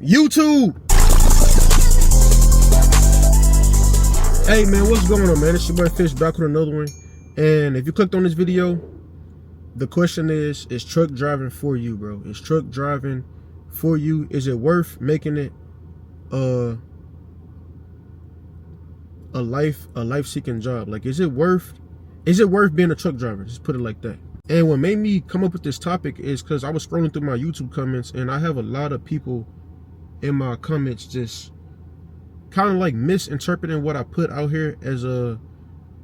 YouTube. Hey man, what's going on, man? It's your boy Fish back with another one. And if you clicked on this video, the question is truck driving for you, bro? Is truck driving for you? Is it worth making it a life-seeking job? Like, is it worth being a truck driver? Just put it like that. And what made me come up with this topic is because I was scrolling through my YouTube comments, and I have a lot of people in my comments just kind of like misinterpreting what I put out here as a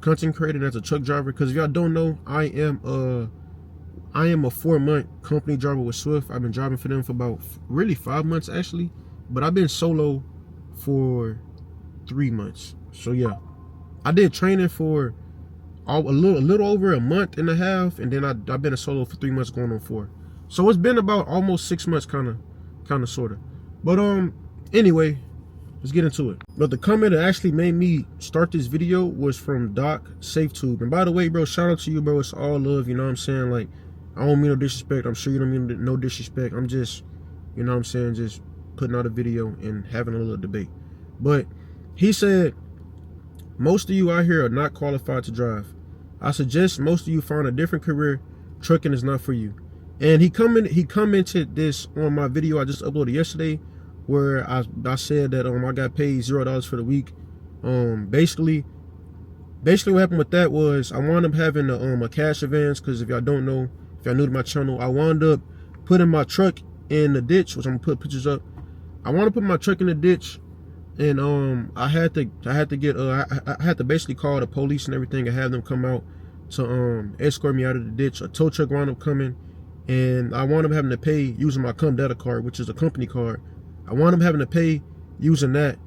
content creator and as a truck driver. Because if y'all don't know, I am a 4-month company driver with Swift. I've been driving for them for about really 5 months actually, but I've been solo for 3 months. So yeah, I did training for a little over a month and a half, and then I've been a solo for 3 months, going on 4. So it's been about almost 6 months, kind of, sort of. But anyway, let's get into it. But the comment that actually made me start this video was from Doc SafeTube. And by the way, bro, shout out to you, bro. It's all love, you know what I'm saying? Like, I don't mean no disrespect. I'm sure you don't mean no disrespect. I'm just, you know what I'm saying, just putting out a video and having a little debate. But he said, most of you out here are not qualified to drive. I suggest most of you find a different career. Trucking is not for you. And he commented this on my video I just uploaded yesterday, where I said that I got paid $0 for the week. Basically what happened with that was I wound up having a cash advance, because if y'all don't know, if y'all new to my channel, I wound up putting my truck in the ditch, which I'm gonna put pictures up. I want to put my truck in the ditch, and I had to basically call the police and everything and have them come out to escort me out of the ditch. A tow truck wound up coming, and I wound up having to pay using my Come Data card, which is a company card. I wound up having to pay using that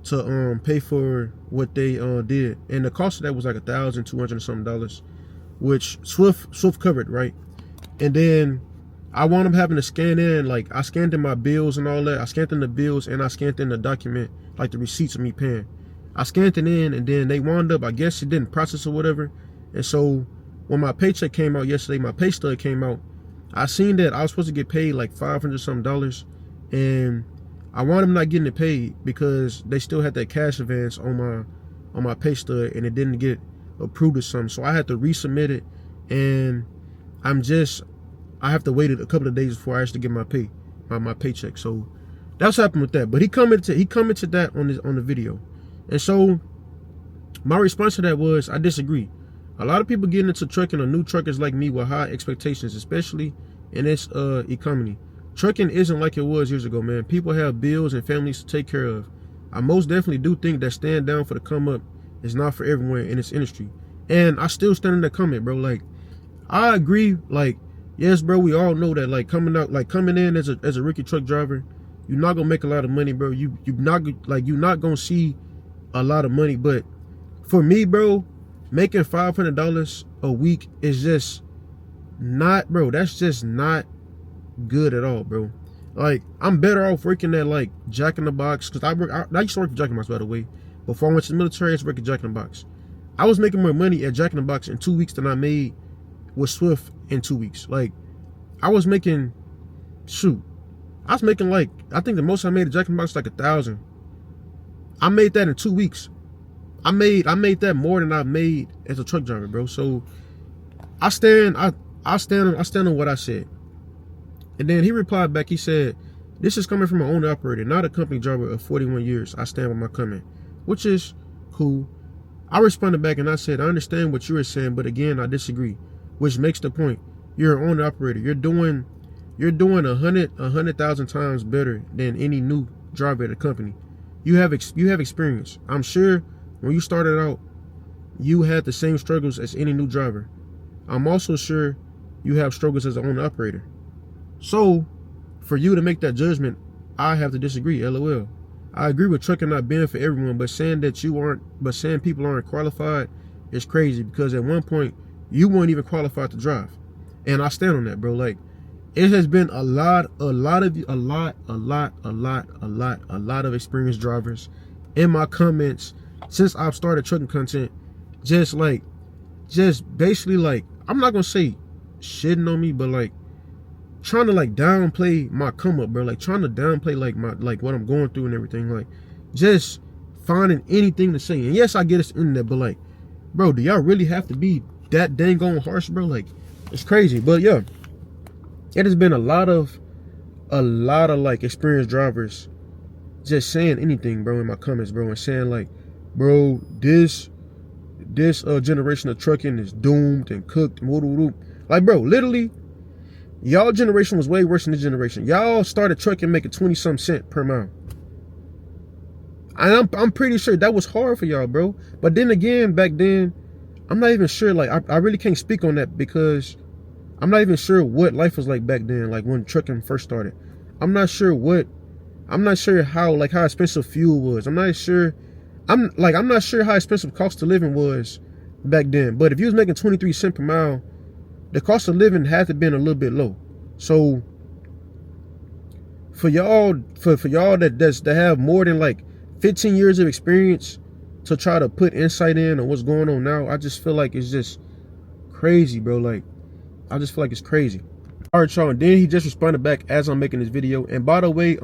to pay for what they did, and the cost of that was like $1,200 and something, which Swift covered, right? And then I wound up having to scan in, like, I scanned in my bills and all that. I scanned in the bills and I scanned in the document, like the receipts of me paying. I scanned it in, and then they wound up, I guess it didn't process or whatever. And so when my paycheck came out yesterday, my pay stub came out, I seen that I was supposed to get paid like $500 something, and I wound up not getting it paid because they still had that cash advance on my pay stub, and it didn't get approved or something. So I had to resubmit it, and I have to wait a couple of days before I actually get my paycheck. So that's what happened with that. But he commented that on the video. And so my response to that was, I disagree. A lot of people getting into trucking are new truckers like me with high expectations, especially in this economy. Trucking isn't like it was years ago, man. People have bills and families to take care of. I most definitely do think that stand down for the come up is not for everyone in this industry. And I still stand in that comment, bro. Like, I agree. Like, yes, bro, we all know that, like, coming in as a rookie truck driver, you're not gonna make a lot of money, bro. You're not gonna see a lot of money. But for me, bro, making $500 a week is just not, bro. That's just not good at all, bro. Like, I'm better off working at like Jack in the Box, because I used to work for Jack in the Box, by the way. Before I went to the military, I used to work at Jack in the Box. I was making more money at Jack in the Box in 2 weeks than I made with Swift in 2 weeks. Like, I was making like, I think the most I made at Jack in the Box was like $1,000. I made that in 2 weeks. I made that more than I made as a truck driver, bro. So I stand on what I said. And then he replied back, he said, this is coming from an owner operator, not a company driver of 41 years. I stand with my comment, which is cool. I responded back and I said, I understand what you were saying, but again, I disagree, which makes the point. You're an owner operator. You're doing 100,000 times better than any new driver at a company. You have experience. I'm sure when you started out, you had the same struggles as any new driver. I'm also sure you have struggles as an owner operator. So for you to make that judgment, I have to disagree. LOL. I agree with trucking not being for everyone, but saying people aren't qualified is crazy, because at one point you weren't even qualified to drive. And I stand on that, bro. Like, it has been a lot of experienced drivers in my comments since I've started trucking content, just basically, like, I'm not gonna say shitting on me, but like trying to like downplay my come up, bro. Like trying to downplay like what I'm going through and everything. Like just finding anything to say. And yes, I get it's internet, but like, bro, do y'all really have to be that dang on harsh, bro? Like, it's crazy. But yeah, it has been a lot of like experienced drivers just saying anything, bro, in my comments, bro, and saying like, bro, this generation of trucking is doomed and cooked. Like, bro, literally, y'all generation was way worse than this generation. Y'all started trucking making 20-some cents per mile. And I'm pretty sure that was hard for y'all, bro. But then again, back then, I'm not even sure. Like, I really can't speak on that because I'm not even sure what life was like back then, like when trucking first started. I'm not sure how expensive fuel was. I'm not sure how expensive cost of living was back then. But if you was making 23 cents per mile, the cost of living had to been a little bit low. So for y'all that have more than like 15 years of experience to try to put insight in on what's going on now, I just feel like it's just crazy, bro. Like, I just feel like it's crazy. All right, y'all. And then he just responded back as I'm making this video. And by the way,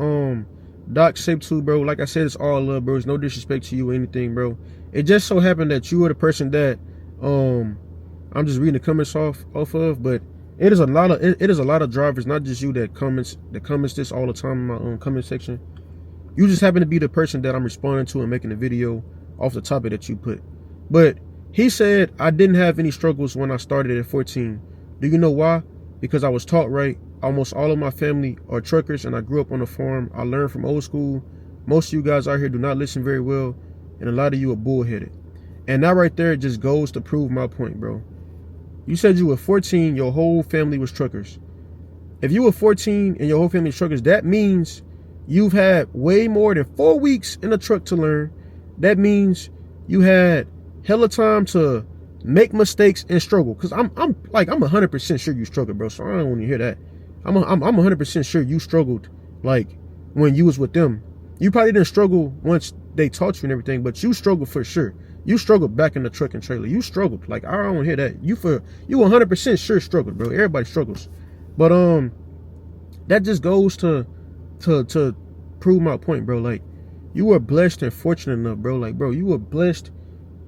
Doc Shape 2, bro, like I said, it's all love, bro. It's no disrespect to you or anything, bro. It just so happened that you were the person that I'm just reading the comments off of, but it is a lot of drivers, not just you, that comments this all the time in my comment section. You just happen to be the person that I'm responding to and making a video off the topic that you put. But he said, I didn't have any struggles when I started at 14. Do you know why? Because I was taught right. Almost all of my family are truckers and I grew up on a farm. I learned from old school. Most of you guys out here do not listen very well, and a lot of you are bullheaded. And that right there just goes to prove my point, bro. You said you were 14, your whole family was truckers. If you were 14 and your whole family is truckers, that means you've had way more than 4 weeks in a truck to learn. That means you had hella time to make mistakes and struggle. Cause I'm 100% sure you struggled, bro. So I don't want to hear that. I'm 100% sure you struggled, like when you was with them. You probably didn't struggle once they taught you and everything, but you struggled for sure. You struggled back in the truck and trailer. You struggled. Like, I don't want to hear that. You 100% sure struggled, bro. Everybody struggles. But that just goes to prove my point, bro. Like, you were blessed and fortunate enough, bro. Like, bro, you were blessed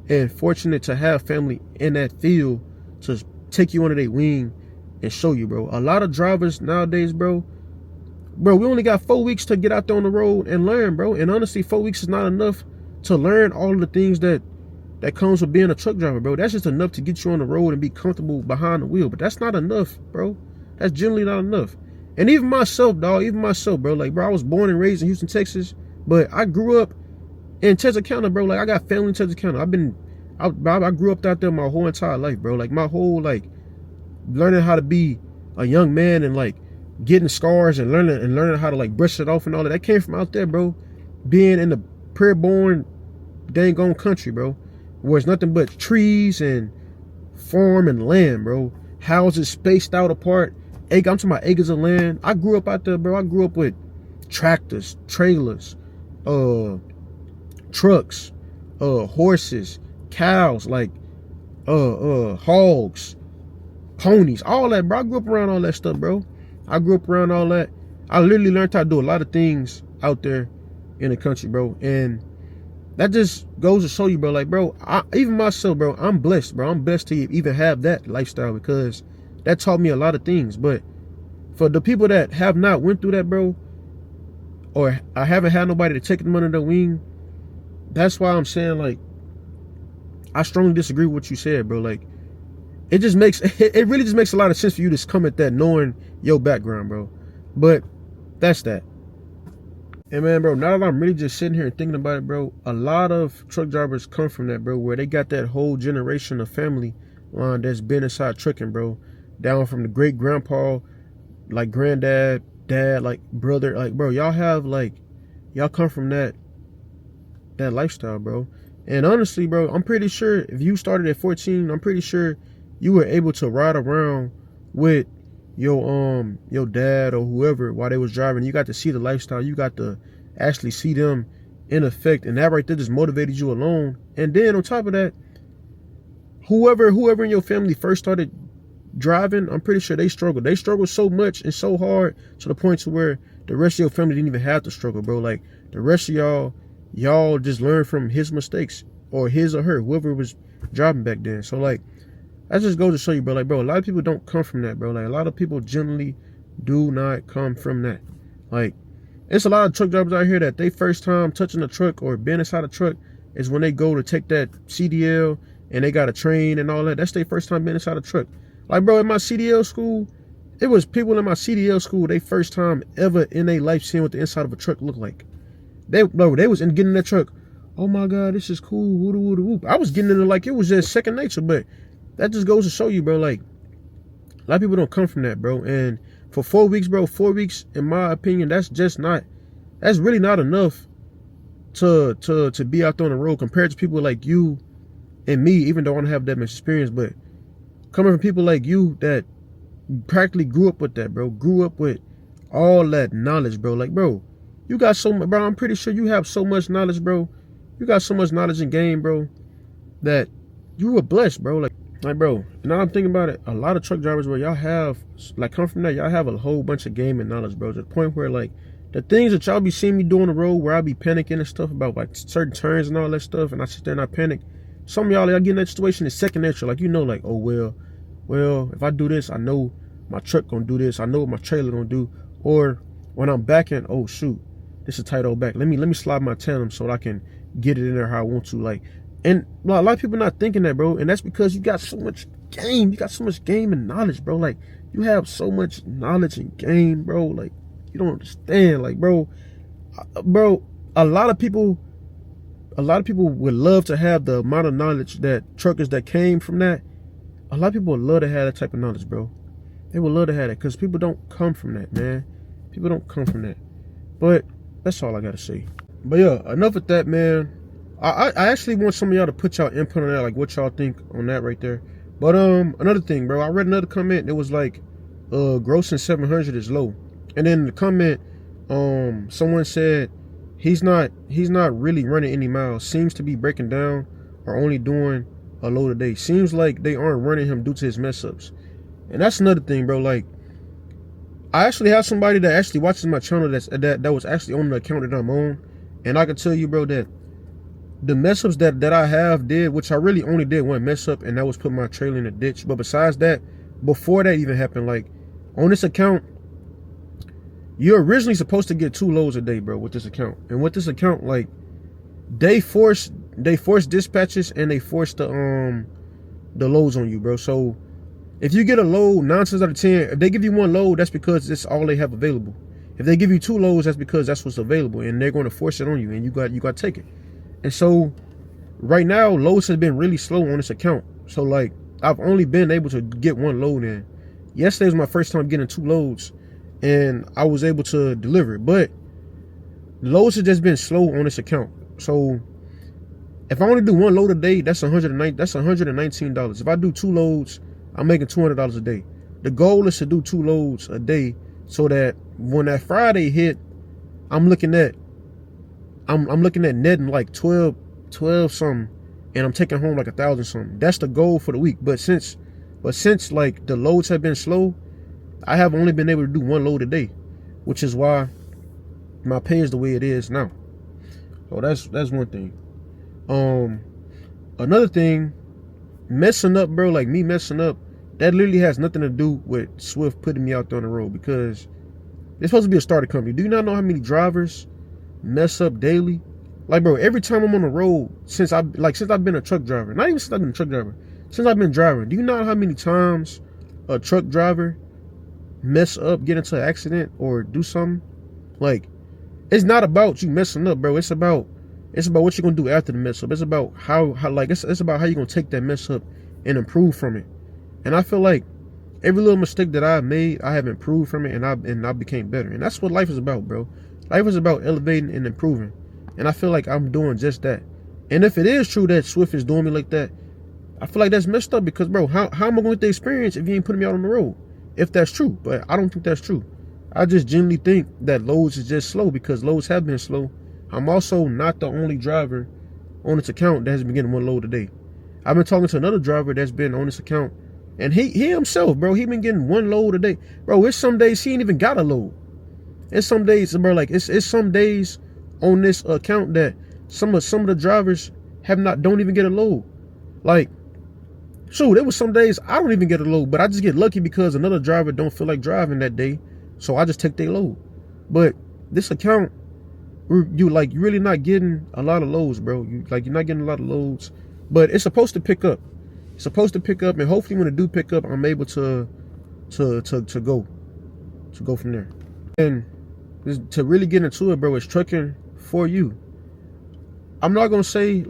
and fortunate to have family in that field to take you under their wing and show you, bro. A lot of drivers nowadays, bro, we only got 4 weeks to get out there on the road and learn, bro. And honestly, 4 weeks is not enough to learn all of the things that comes with being a truck driver, bro. That's just enough to get you on the road and be comfortable behind the wheel. But that's not enough, bro. That's generally not enough. And even myself, bro. Like, bro, I was born and raised in Houston, Texas, but I grew up in Texarkana, bro. Like, I got family in Texarkana. I grew up out there my whole entire life, bro. Like, my whole, like, learning how to be a young man and, like, getting scars and learning how to, like, brush it off and all that came from out there, bro. Being in the prairie-born, dang on country, bro, where it's nothing but trees and farm and land, bro. Houses spaced out apart. I'm talking about acres of land. I grew up out there, bro. I grew up with tractors, trailers, trucks, horses, cows, like hogs, ponies, all that, bro. I grew up around all that stuff, bro. I grew up around all that. I literally learned how to do a lot of things out there in the country, bro. And that just goes to show you, bro. Like, bro, even myself, bro, I'm blessed, bro. I'm blessed to even have that lifestyle because that taught me a lot of things. But for the people that have not went through that, bro, or I haven't had nobody to take them under their wing, that's why I'm saying, like, I strongly disagree with what you said, bro. Like, it really just makes a lot of sense for you to come at that knowing your background, bro. But that's that. And man, bro, now that I'm really just sitting here and thinking about it, bro, a lot of truck drivers come from that, bro, where they got that whole generation of family line that's been inside trucking, bro. Down from the great grandpa, like granddad, dad, like brother, like, bro, y'all come from that lifestyle, bro. And honestly, bro, I'm pretty sure if you started at 14, I'm pretty sure you were able to ride around with your dad or whoever while they was driving. You got to see the lifestyle. You got to actually see them in effect, and that right there just motivated you alone. And then on top of that, whoever in your family first started driving, I'm pretty sure they struggle. They struggle so much and so hard to the point to where the rest of your family didn't even have to struggle, bro. Like the rest of y'all just learn from his mistakes or his or her, whoever was driving back then. So like, that just goes to show you, bro. Like, bro, a lot of people don't come from that, bro. Like a lot of people generally do not come from that. Like, it's a lot of truck drivers out here that they first time touching a truck or being inside a truck is when they go to take that CDL and they got a train and all that. That's their first time being inside a truck. Like, bro, in my CDL school, it was people in my CDL school, they first time ever in their life seeing what the inside of a truck looked like. They was getting in that truck. Oh my God, this is cool. Woo woo woo. I was getting in it like it was just second nature, but that just goes to show you, bro. Like, a lot of people don't come from that, bro. And for 4 weeks, bro, 4 weeks, in my opinion, that's really not enough to be out there on the road compared to people like you and me, even though I don't have that much experience. But coming from people like you that practically grew up with that, bro, grew up with all that knowledge, bro. Like, bro, you got so much, bro. I'm pretty sure you have so much knowledge, bro. You got so much knowledge and game, bro, that you were blessed, bro. Like, bro, now I'm thinking about it, a lot of truck drivers where y'all have, like, come from that, y'all have a whole bunch of game and knowledge, bro, to the point where, like, the things that y'all be seeing me do on the road where I be panicking and stuff about, like, certain turns and all that stuff, and I sit there and I panic. Some of y'all get in that situation, it's second nature. Like, you know, like, oh, well, if I do this, I know my truck gonna do this. I know what my trailer gonna do. Or when I'm backing, oh, shoot, this is a tight old back. Let me slide my tandem so that I can get it in there how I want to. Like, and a lot of people not thinking that, bro. And that's because you got so much game. You got so much game and knowledge, bro. Like, you have so much knowledge and game, bro. Like, you don't understand. Like, bro, a lot of people would love to have the amount of knowledge that truckers that came from that. A lot of people would love to have that type of knowledge, bro. They would love to have that because people don't come from that, man. People don't come from that. But that's all I got to say. But yeah, enough with that, man. I actually want some of y'all to put y'all input on that, like what y'all think on that right there. But another thing, bro, I read another comment. It was like, grossing 700 is low. And then the comment, someone said he's not really running any miles. Seems to be breaking down or only doing a load a day. Seems like they aren't running him due to his mess ups. And that's another thing, bro. Like, I actually have somebody that actually watches my channel that was actually on the account that I'm on, and I can tell you, bro, that the mess ups that I have did, which I really only did one mess up, and that was put my trailer in a ditch. But besides that, before that even happened, like, on this account, you're originally supposed to get 2 loads a day, bro, with this account. And with this account, like, they force dispatches and they force the loads on you, bro. So if you get a load, 9 times out of 10, if they give you 1 load, that's because it's all they have available. If they give you 2 loads, that's because that's what's available, and they're going to force it on you, and you got to take it. And so right now, loads has been really slow on this account. So like, I've only been able to get 1 load in. Yesterday was my first time getting 2 loads, and I was able to deliver it. But loads have just been slow on this account. So if I only do 1 load a day, that's $119. If I do 2 loads, I'm making $200 a day. The goal is to do 2 loads a day so that when that Friday hit, I'm looking at netting like 12 something, and I'm taking home like 1,000 something. That's the goal for the week. But since like the loads have been slow, I have only been able to do 1 load a day, which is why my pay is the way it is now. So that's one thing. Another thing, messing up, bro, like me messing up, that literally has nothing to do with Swift putting me out there on the road, because it's supposed to be a starter company. Do you not know how many drivers mess up daily? Like, bro, every time I'm on the road, since I've been a truck driver, not even since I've been a truck driver, since I've been driving, do you know how many times a truck driver mess up, get into an accident, or do something? Like, it's not about you messing up, bro. It's about what you're gonna do after the mess up. It's about how it's about how you're gonna take that mess up and improve from it. And I feel like every little mistake that I've made, I have improved from it, and I became better. And that's what life is about, bro. Life is about elevating and improving. And I feel like I'm doing just that. And if it is true that Swift is doing me like that, I feel like that's messed up, because, bro, how am I going to get the experience if you ain't putting me out on the road? If that's true. But I don't think that's true. I just genuinely think that loads is just slow, because loads have been slow. I'm also not the only driver on this account that has been getting 1 load a day. I've been talking to another driver that's been on this account And he himself, bro, he been getting one load a day. Bro, it's some days he ain't even got a load. It's some days, bro, like it's some days on this account that some of the drivers don't even get a load. Like, shoot, there was some days I don't even get a load, but I just get lucky because another driver don't feel like driving that day, so I just take their load. But this account, you really not getting a lot of loads, bro. You're not getting a lot of loads, but it's supposed to pick up. It's supposed to pick up, and hopefully when it do pick up, I'm able to go from there. And to really get into it, bro, it's trucking for you. I'm not gonna say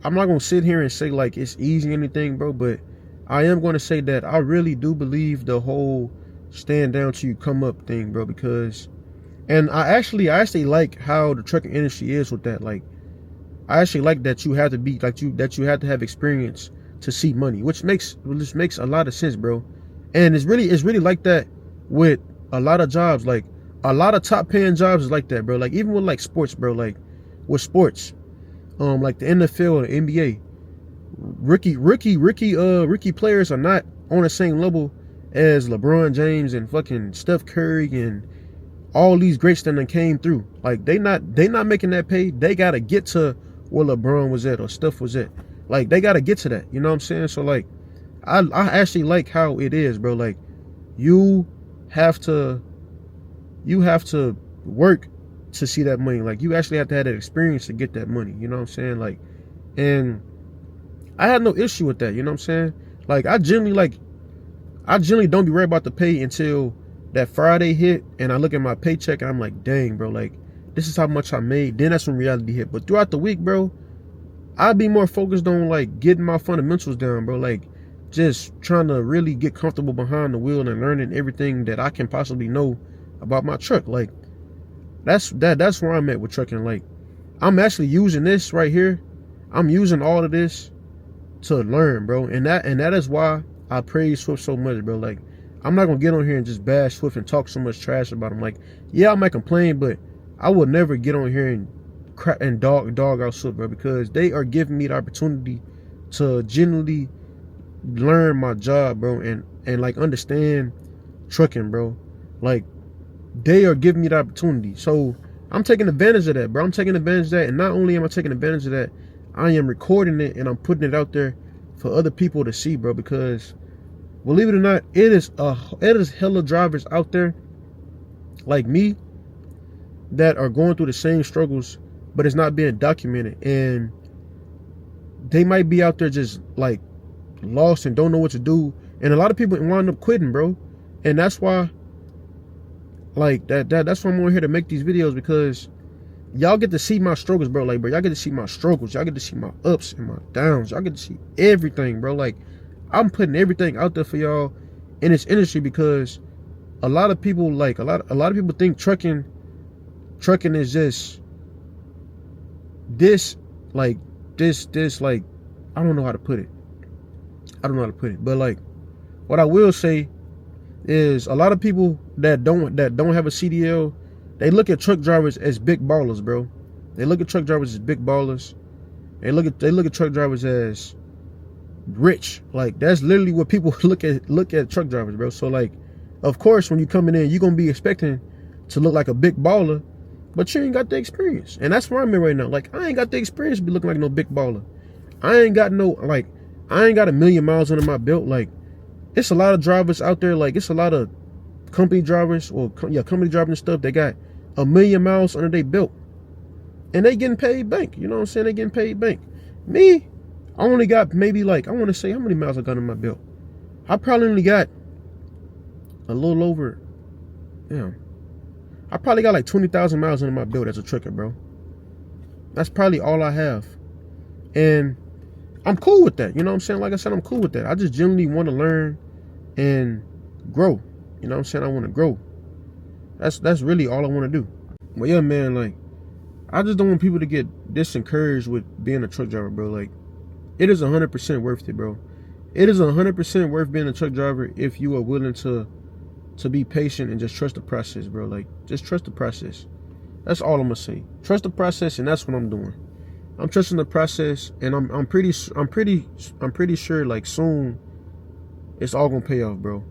I'm not gonna sit here and say like it's easy or anything, bro, but I am gonna say that I really do believe the whole stand down till you come up thing, bro, because, and I actually like how the trucking industry is with that. Like, I actually like that you have to be that you have to have experience to see money, which makes a lot of sense, bro. And it's really like that with a lot of jobs. Like, a lot of top paying jobs is like that, bro. Like, even with like sports, bro, like with sports, like the NFL or the NBA, rookie players are not on the same level as LeBron James and fucking Steph Curry and all these greats that came through. Like, they not making that pay. They gotta get to where LeBron was at or Steph was at. Like, they gotta get to that. You know what I'm saying? So like, I actually like how it is, bro. Like, you have to work to see that money. Like, you actually have to have that experience to get that money. You know what I'm saying? Like, and I had no issue with that. You know what I'm saying? Like, I generally don't be worried about the pay until that Friday hit and I look at my paycheck and I'm like, dang, bro, like, this is how much I made. Then that's when reality hit. But throughout the week, bro, I'd be more focused on like getting my fundamentals down, bro. Like, just trying to really get comfortable behind the wheel and learning everything that I can possibly know about my truck. Like, that's where I'm at with trucking. Like, I'm actually using this right here. I'm using all of this to learn, bro. And that is why I praise Swift so much, bro. Like, I'm not gonna get on here and just bash Swift and talk so much trash about him. Like, yeah, I might complain, but I would never get on here and dog out Swift, bro, because they are giving me the opportunity to genuinely learn my job, bro, and like understand trucking, bro. Like, they are giving me the opportunity, so I'm taking advantage of that, bro. I'm taking advantage of that, and not only am I taking advantage of that, I am recording it and I'm putting it out there for other people to see, bro. Because believe it or not, it is hella drivers out there like me that are going through the same struggles, but it's not being documented, and they might be out there just like lost and don't know what to do, and a lot of people wind up quitting, bro. And that's why, like, that's why I'm on here to make these videos, because y'all get to see my struggles, bro. Like, bro, y'all get to see my struggles. Y'all get to see my ups and my downs. Y'all get to see everything, bro. Like, I'm putting everything out there for y'all in this industry, because a lot of people, like, a lot of people think trucking is just this, like, I don't know how to put it. But like, what I will say is, a lot of people that don't have a CDL, they look at truck drivers as big ballers, bro. They look at truck drivers as big ballers. They look at truck drivers as rich. Like, that's literally what people look at truck drivers, bro. So like, of course, when you coming in, you're gonna be expecting to look like a big baller, but you ain't got the experience. And that's where I'm at right now. Like, I ain't got the experience to be looking like no big baller. I ain't got a million miles under my belt. Like, it's a lot of drivers out there. Like, it's a lot of company drivers company drivers and stuff. They got 1 million miles under their belt, and they getting paid bank. You know what I'm saying? They getting paid bank. Me, I only got maybe, like, I want to say, how many miles I got under my belt? I probably only got a little over, I probably got like 20,000 miles under my belt as a trucker, bro. That's probably all I have. And I'm cool with that. You know what I'm saying? Like I said, I'm cool with that. I just genuinely want to learn and grow. You know what I'm saying? I want to grow. That's really all I want to do. But yeah, man, like, I just don't want people to get disencouraged with being a truck driver, bro. Like, it is 100% worth it, bro. It is 100% worth being a truck driver if you are willing to be patient and just trust the process, bro. Like, just trust the process. That's all I'm gonna say. Trust the process, and that's what I'm doing. I'm trusting the process, and I'm pretty sure, like, soon it's all gonna pay off, bro.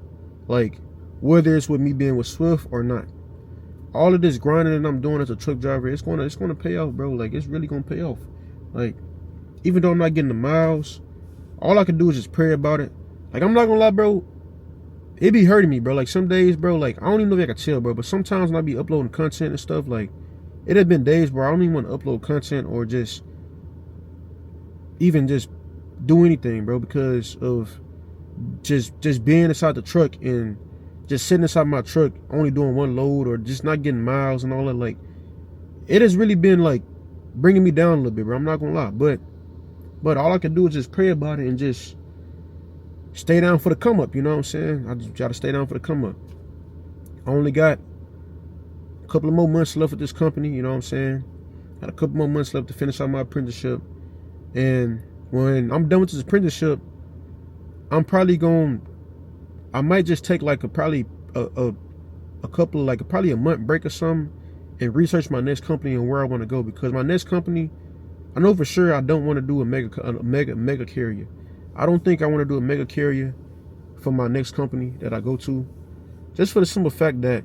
Like, whether it's with me being with Swift or not, all of this grinding that I'm doing as a truck driver, it's gonna pay off, bro. Like, it's really gonna pay off. Like, even though I'm not getting the miles, all I can do is just pray about it. Like, I'm not gonna lie, bro, it be hurting me, bro. Like, some days, bro, like, I don't even know if I can tell, bro, but sometimes when I be uploading content and stuff, like, it have been days where I don't even want to upload content or just even just do anything, bro, because of just being inside the truck and just sitting inside my truck, only doing one load or just not getting miles and all that. Like, it has really been like bringing me down a little bit, bro. I'm not gonna lie, but all I can do is just pray about it and just stay down for the come up. You know what I'm saying? I just gotta stay down for the come up. I only got a couple of more months left with this company. You know what I'm saying? Got a couple more months left to finish out my apprenticeship, and when I'm done with this apprenticeship, I'm probably I might just take like probably a couple of like probably a month break or something and research my next company and where I want to go, because my next company, I know for sure I don't want to do a mega carrier. I don't think I want to do a mega carrier for my next company that I go to, just for the simple fact that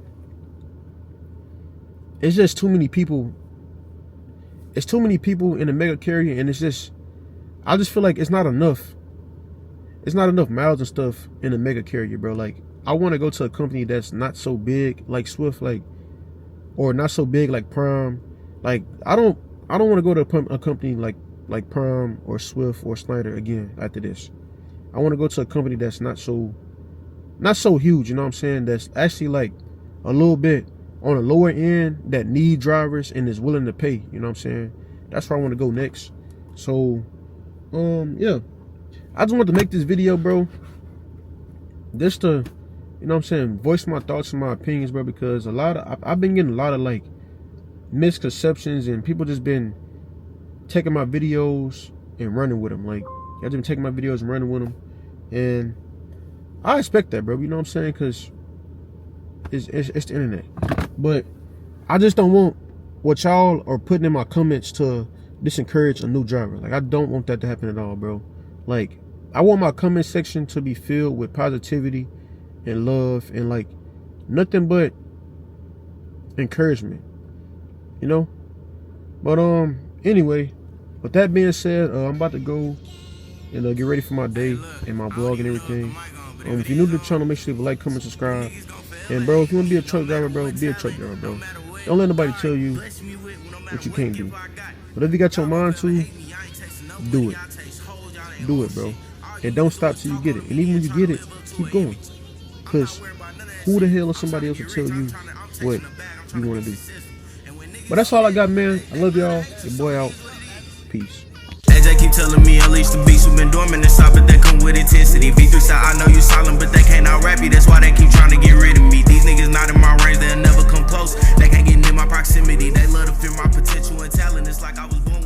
it's just too many people. It's too many people in a mega carrier, and I just feel like it's not enough. It's not enough miles and stuff in a mega carrier, bro. Like, I want to go to a company that's not so big like Swift, like, or not so big like Prime. Like, I don't want to go to a company like Prime or Swift or Snyder again after this. I want to go to a company that's not so huge, you know what I'm saying? That's actually like a little bit on a lower end, that need drivers and is willing to pay, you know what I'm saying? That's where I want to go next. So, yeah. I just want to make this video, bro, just to, you know what I'm saying, voice my thoughts and my opinions, bro, because I've been getting a lot of like misconceptions, and people just been taking my videos and running with them. Like, y'all just been taking my videos and running with them, and I expect that, bro, you know what I'm saying, because it's the internet. But I just don't want what y'all are putting in my comments to disencourage a new driver. Like, I don't want that to happen at all, bro. Like, I want my comment section to be filled with positivity and love and like nothing but encouragement, you know? But anyway, with that being said, I'm about to go and get ready for my day and my vlog and everything. If you're new to the channel, make sure you leave a like, comment, subscribe. And bro, if you want to be a truck driver, bro, be a truck driver, bro. Don't let nobody tell you what you can't do. But if you got your mind to, do it. Do it, bro. And don't stop till you get it. And even when you get it, keep going. Because who the hell is somebody else to tell you what you want to do? But that's all I got, man. I love y'all. Your boy out. Peace. AJ keep telling me unleash the beast. We've been dormant and stop, but they come with intensity. V3 said I know you silent, but they can't out-rap you. That's why they keep trying to get rid of me. These niggas not in my range, they'll never come close. They can't get near my proximity. They love to fear my potential and talent. It's like I was born